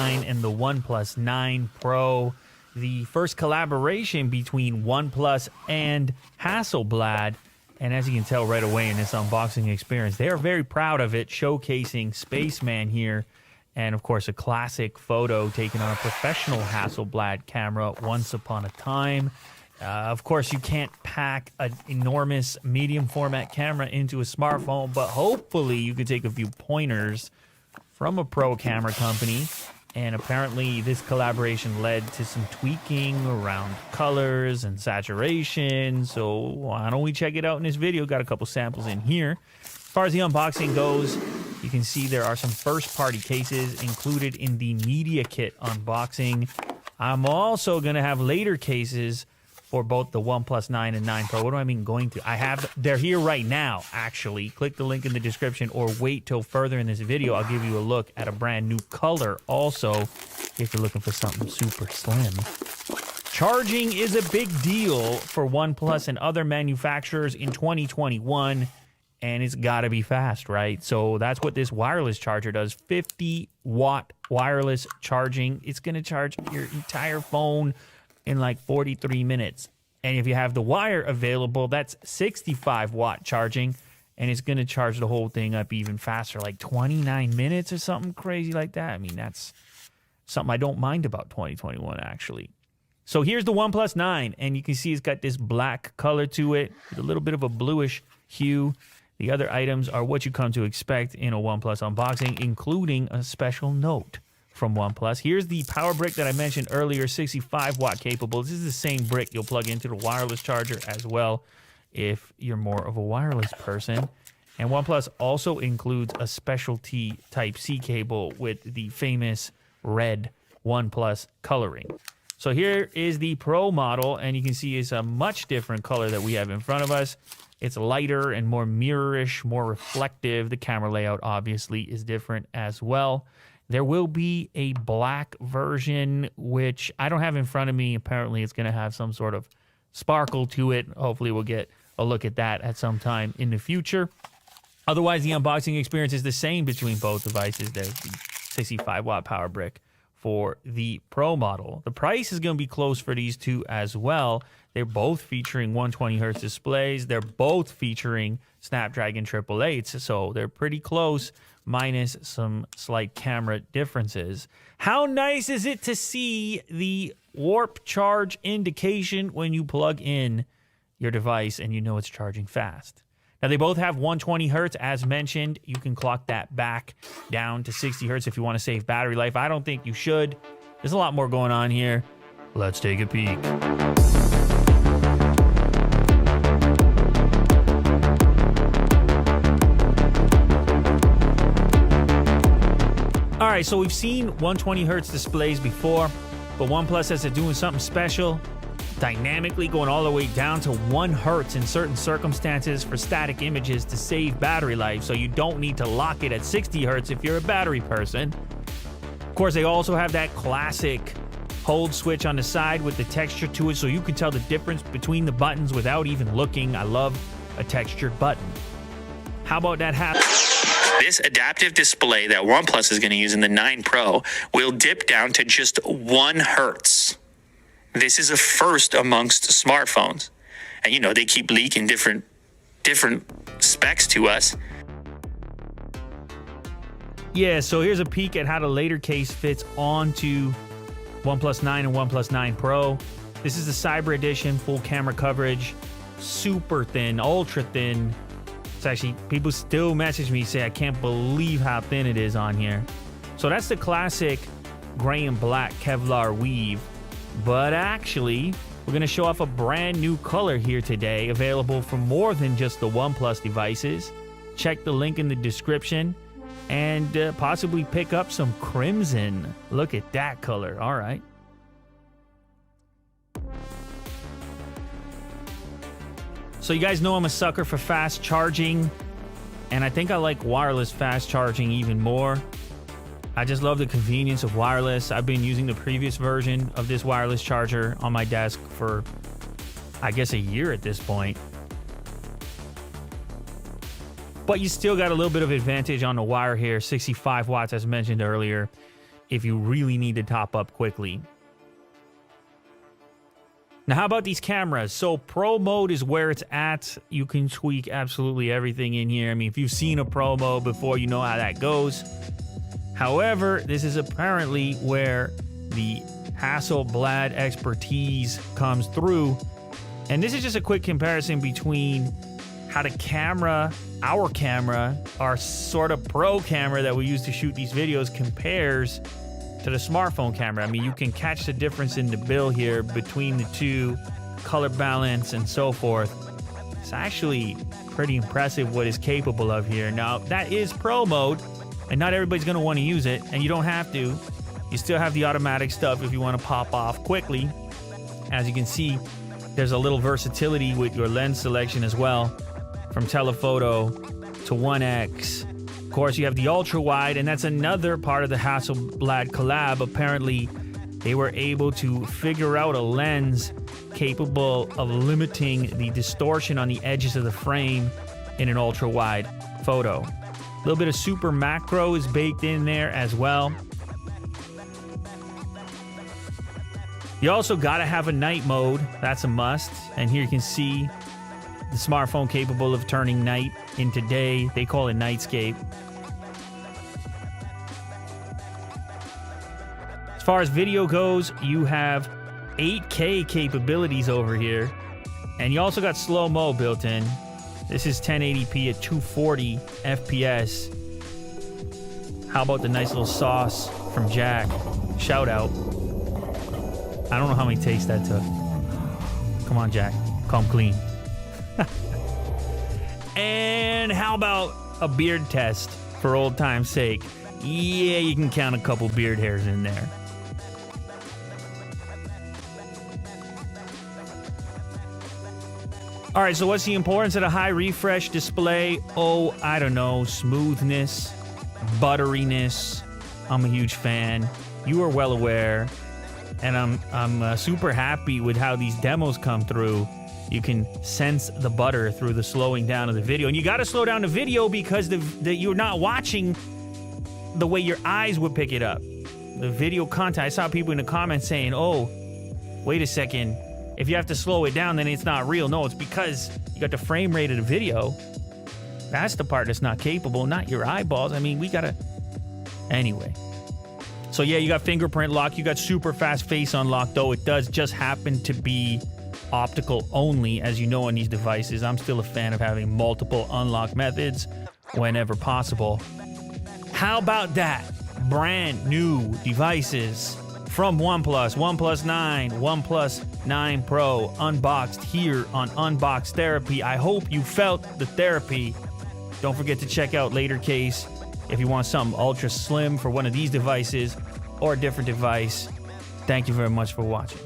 and the OnePlus 9 Pro, the first collaboration between OnePlus and Hasselblad. And as you can tell right away in this unboxing experience, they are very proud of it, showcasing Spaceman here. And, of course, a classic photo taken on a professional Hasselblad camera once upon a time. Of course, you can't pack an enormous medium format camera into a smartphone, but hopefully you could take a few pointers from a pro camera company. And apparently this collaboration led to some tweaking around colors and saturation. So why don't we check it out in this video? Got a couple samples in here. As far as the unboxing goes, you can see there are some first-party cases included in the media kit unboxing. I'm also going to have later cases for both the OnePlus 9 and 9 Pro. What do I mean going to? They're here right now, actually. Click the link in the description or wait till further in this video. I'll give you a look at a brand new color also if you're looking for something super slim. Charging is a big deal for OnePlus and other manufacturers in 2021, and it's got to be fast, right? So that's what this wireless charger does. 50-watt wireless charging. It's going to charge your entire phone in like 43 minutes. And if you have the wire available, that's 65-watt charging, and it's going to charge the whole thing up even faster, like 29 minutes or something crazy like that. I mean, that's something I don't mind about 2021, actually. So here's the OnePlus 9, and you can see it's got this black color to it with a little bit of a bluish hue. The other items are what you come to expect in a OnePlus unboxing, including a special note from OnePlus. Here's the power brick that I mentioned earlier, 65-watt capable. This is the same brick you'll plug into the wireless charger as well if you're more of a wireless person. And OnePlus also includes a specialty Type-C cable with the famous red OnePlus coloring. So here is the Pro model, and you can see it's a much different color that we have in front of us. It's lighter and more mirrorish, more reflective. The camera layout obviously is different as well. There will be a black version, which I don't have in front of me. Apparently, it's going to have some sort of sparkle to it. Hopefully, we'll get a look at that at some time in the future. Otherwise, the unboxing experience is the same between both devices. There's the 65-watt power brick for the Pro model. The price is going to be close for these two as well. They're both featuring 120Hz displays. They're both featuring Snapdragon 888s, so they're pretty close, minus some slight camera differences. How nice is it to see the warp charge indication when you plug in your device and you know it's charging fast? Now, they both have 120Hz, as mentioned. You can clock that back down to 60Hz if you want to save battery life. I don't think you should. There's a lot more going on here. Let's take a peek. All right, so we've seen 120Hz displays before, but OnePlus says they're doing something special, dynamically going all the way down to 1 Hz in certain circumstances for static images to save battery life, so you don't need to lock it at 60 Hz if you're a battery person. Of course, they also have that classic hold switch on the side with the texture to it, so you can tell the difference between the buttons without even looking. I love a textured button. How about that happen? This adaptive display that OnePlus is going to use in the 9 Pro will dip down to just 1 Hertz. This is a first amongst smartphones. And, you know, they keep leaking different specs to us. Yeah, so here's a peek at how the later case fits onto OnePlus 9 and OnePlus 9 Pro. This is the Cyber Edition, full camera coverage, super thin, ultra thin. It's actually, people still message me, say, I can't believe how thin it is on here. So that's the classic gray and black Kevlar weave. But actually, we're going to show off a brand new color here today, available for more than just the OnePlus devices. Check the link in the description and possibly pick up some crimson. Look at that color. All right. So you guys know I'm a sucker for fast charging, and I think I like wireless fast charging even more. I just love the convenience of wireless. I've been using the previous version of this wireless charger on my desk for, I guess, a year at this point. But you still got a little bit of advantage on the wire here, 65 watts as mentioned earlier. if you really need to top up quickly. Now, how about these cameras? So Pro mode is where it's at. You can tweak absolutely everything in here. I mean, if you've seen a Pro mode before, you know how that goes. However, this is apparently where the Hasselblad expertise comes through. And this is just a quick comparison between how the camera, our sort of pro camera that we use to shoot these videos, compares to the smartphone camera. I mean, you can catch the difference in the bill here between the two, color balance and so forth. It's actually pretty impressive what it's capable of here. Now, that is Pro mode, and not everybody's going to want to use it, and you don't have to. You still have the automatic stuff if you want to pop off quickly. As you can see, there's a little versatility with your lens selection as well, from telephoto to 1x. Of course, you have the ultra wide, and that's another part of the Hasselblad collab. Apparently, they were able to figure out a lens capable of limiting the distortion on the edges of the frame in an ultra wide photo. A little bit of super macro is baked in there as well. You also got to have a night mode. That's a must. And here you can see the smartphone capable of turning night into day. They call it nightscape. As far as video goes, you have 8K capabilities over here. And you also got slow-mo built in. This is 1080p at 240 FPS. How about the nice little sauce from Jack? Shout out. I don't know how many takes that took. Come on, Jack. Come clean. And how about a beard test for old time's sake? Yeah, you can count a couple beard hairs in there. All right, so what's the importance of a high refresh display? Oh, I don't know. Smoothness, butteriness. I'm a huge fan. You are well aware. And I'm super happy with how these demos come through. You can sense the butter through the slowing down of the video. And you got to slow down the video because you're not watching the way your eyes would pick it up. The video content, I saw people in the comments saying, oh, wait a second. If you have to slow it down, then it's not real. No, it's because you got the frame rate of the video. That's the part that's not capable, not your eyeballs. I mean, we got to... Anyway. So yeah, you got fingerprint lock. You got super fast face unlock, though it does just happen to be optical only, as you know, on these devices. I'm still a fan of having multiple unlock methods whenever possible. How about that? Brand new devices from OnePlus, OnePlus 9, OnePlus 9 Pro, unboxed here on Unbox Therapy. I hope you felt the therapy. Don't forget to check out Later Case if you want something ultra slim for one of these devices or a different device. Thank you very much for watching.